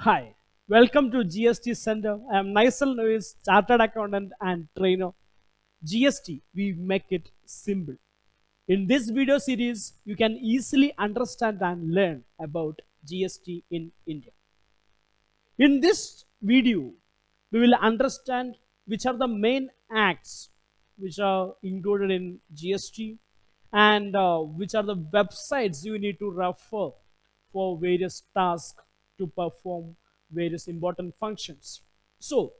Hi, welcome to GST Center. I am Naisal Lewis, Chartered Accountant and Trainer. GST, we make it simple. In this video series, you can easily understand and learn about GST in India. In this video, we will understand which are the main acts which are included in GST and which are the websites you need to refer for various tasks to perform various important functions. So,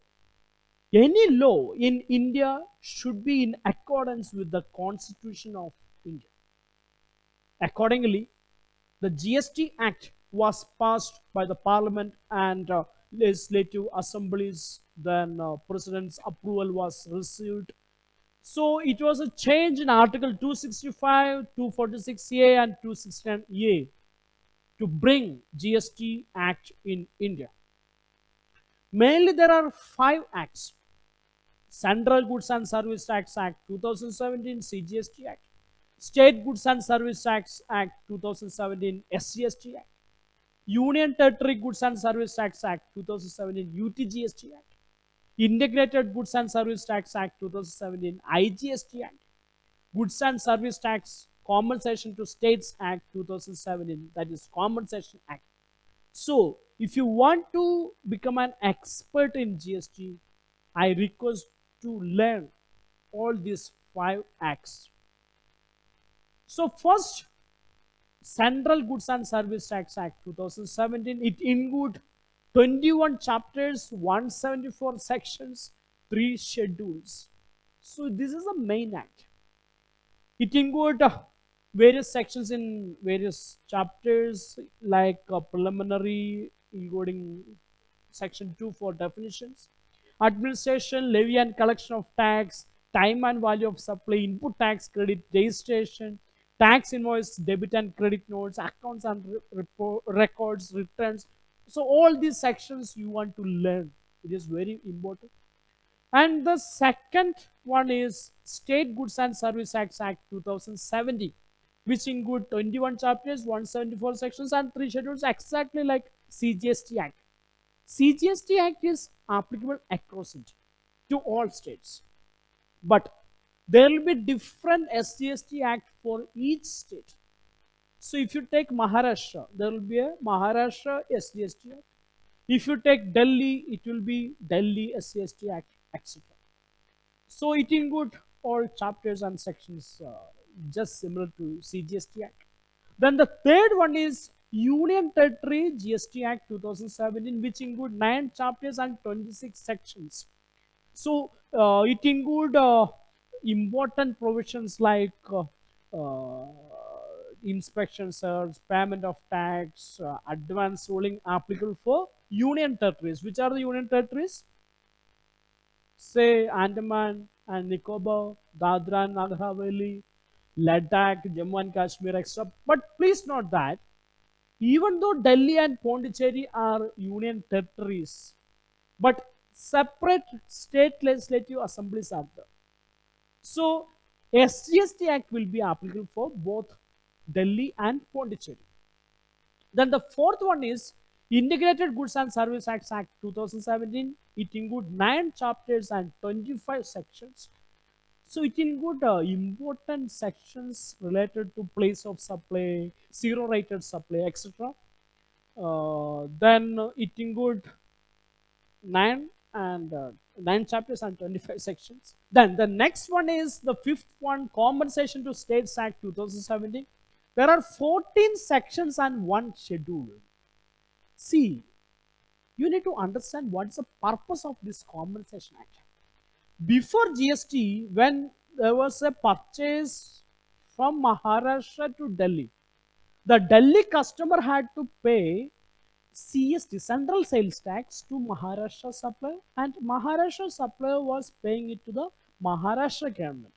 any law in India should be in accordance with the Constitution of India. Accordingly, the GST Act was passed by the Parliament and legislative assemblies. Then President's approval was received. So it was a change in Article 265, 246A, and 269A to bring GST Act in India. Mainly, there are five acts: Central Goods and Service Tax Act 2017, CGST Act; State Goods and Service Tax Act 2017, SGST Act; Union Territory Goods and Service Tax Act 2017, UTGST Act; Integrated Goods and Service Tax Act 2017, IGST Act; Goods and Service Tax Compensation to States Act 2017, that is Compensation Act. So, if you want to become an expert in GST, I request to learn all these five acts. So, first, Central Goods and Service Tax Act 2017, it includes 21 chapters, 174 sections, 3 schedules. So, this is the main act. It includes various sections in various chapters like preliminary, including section 2 for definitions, administration, levy and collection of tax, time and value of supply, input tax credit, registration, tax invoice, debit and credit notes, accounts and records, returns. So all these sections you want to learn. It is very important. And the second one is State Goods and Service Tax Act 2017, which include 21 chapters, 174 sections, and 3 schedules, exactly like CGST Act. CGST Act is applicable across India to all states. But there will be different SGST Act for each state. So if you take Maharashtra, there will be a Maharashtra SGST Act. If you take Delhi, it will be Delhi SGST Act, etc. So it includes all chapters and sections just similar to CGST Act. Then the third one is Union Territory GST Act 2017, which include 9 chapters and 26 sections. So it include important provisions like uh, inspection search, payment of tax, advance ruling applicable for union territories. Which are the union territories? Say Andaman and Nicobar, Dadra and Nagar Haveli, Ladakh, Jammu and Kashmir, etc. But please note that even though Delhi and Pondicherry are union territories, but separate state legislative assemblies are there. So SGST Act will be applicable for both Delhi and Pondicherry. Then the fourth one is Integrated Goods and Service Act 2017. It includes 9 chapters and 25 sections. So it includes important sections related to place of supply, zero rated supply, etc. Then it includes 9 and 9 chapters and 25 sections. Then the next one is the fifth one, Compensation to States Act 2017. There are 14 sections and 1 schedule. See, you need to understand what's the purpose of this Compensation Act. Before GST, when there was a purchase from Maharashtra to Delhi, the Delhi customer had to pay CST, Central Sales Tax, to Maharashtra supplier, and Maharashtra supplier was paying it to the Maharashtra government.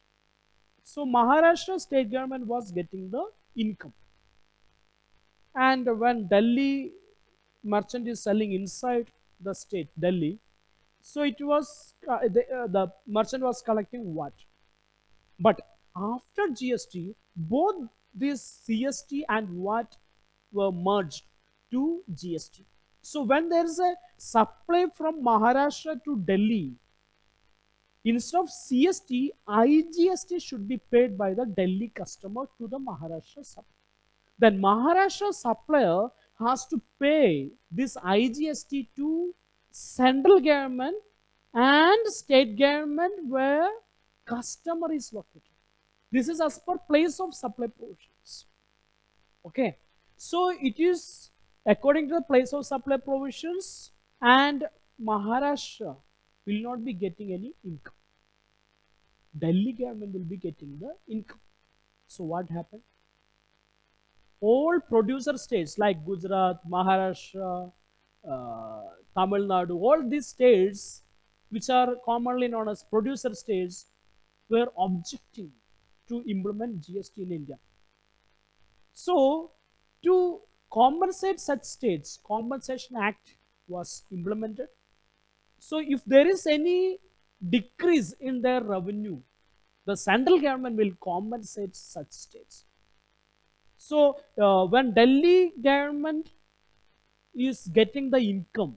So Maharashtra state government was getting the income. And when Delhi merchant is selling inside the state, Delhi, so it was the merchant was collecting what? But after GST, both this CST and what were merged to GST. So when there is a supply from Maharashtra to Delhi, instead of CST, IGST should be paid by the Delhi customer to the Maharashtra supplier. Then Maharashtra supplier has to pay this IGST to central government and state government where customer is located. This is as per place of supply provisions. Okay, so it is according to the place of supply provisions, and Maharashtra will not be getting any income. Delhi government will be getting the income. So what happened? All producer states like Gujarat, Maharashtra, Tamil Nadu, all these states which are commonly known as producer states were objecting to implement GST in India. So to compensate such states, Compensation Act was implemented. So if there is any decrease in their revenue, the central government will compensate such states. So when Delhi government is getting the income,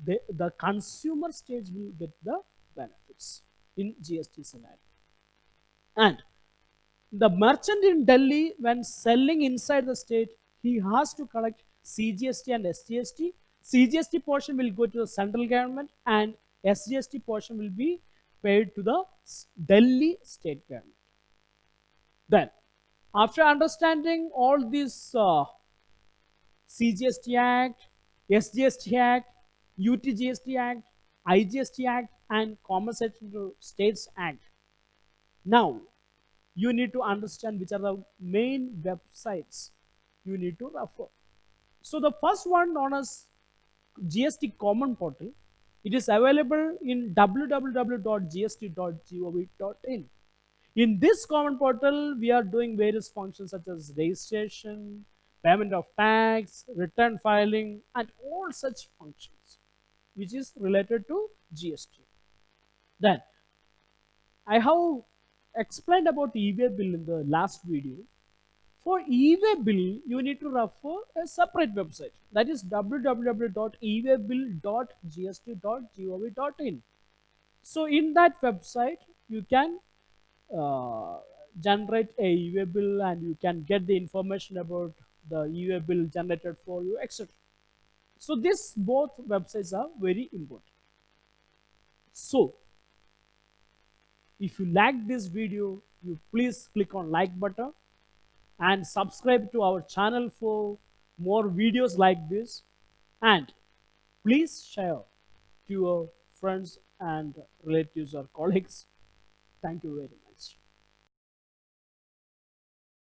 the consumer states will get the benefits in GST scenario. And the merchant in Delhi, when selling inside the state, he has to collect CGST and SGST. CGST portion will go to the central government, and SGST portion will be paid to the Delhi state government. Then, after understanding all these CGST Act, SGST Act, UTGST Act, IGST Act, and Compensation to States Act, now you need to understand which are the main websites you need to refer. So the first one known as GST Common Portal, it is available in www.gst.gov.in. In this common portal, we are doing various functions such as registration, payment of tax, return filing, and all such functions which is related to GST. Then I have explained about e-way bill in the last video. For e-way bill, you need to refer a separate website, that is www.ewaybill.gst.gov.in. So in that website, you can uh, generate a e-way bill, and you can get the information about the e-way bill generated for you, etc. So this both websites are very important. So if you like this video, you please click on like button and subscribe to our channel for more videos like this, and please share to your friends and relatives or colleagues. Thank you very much.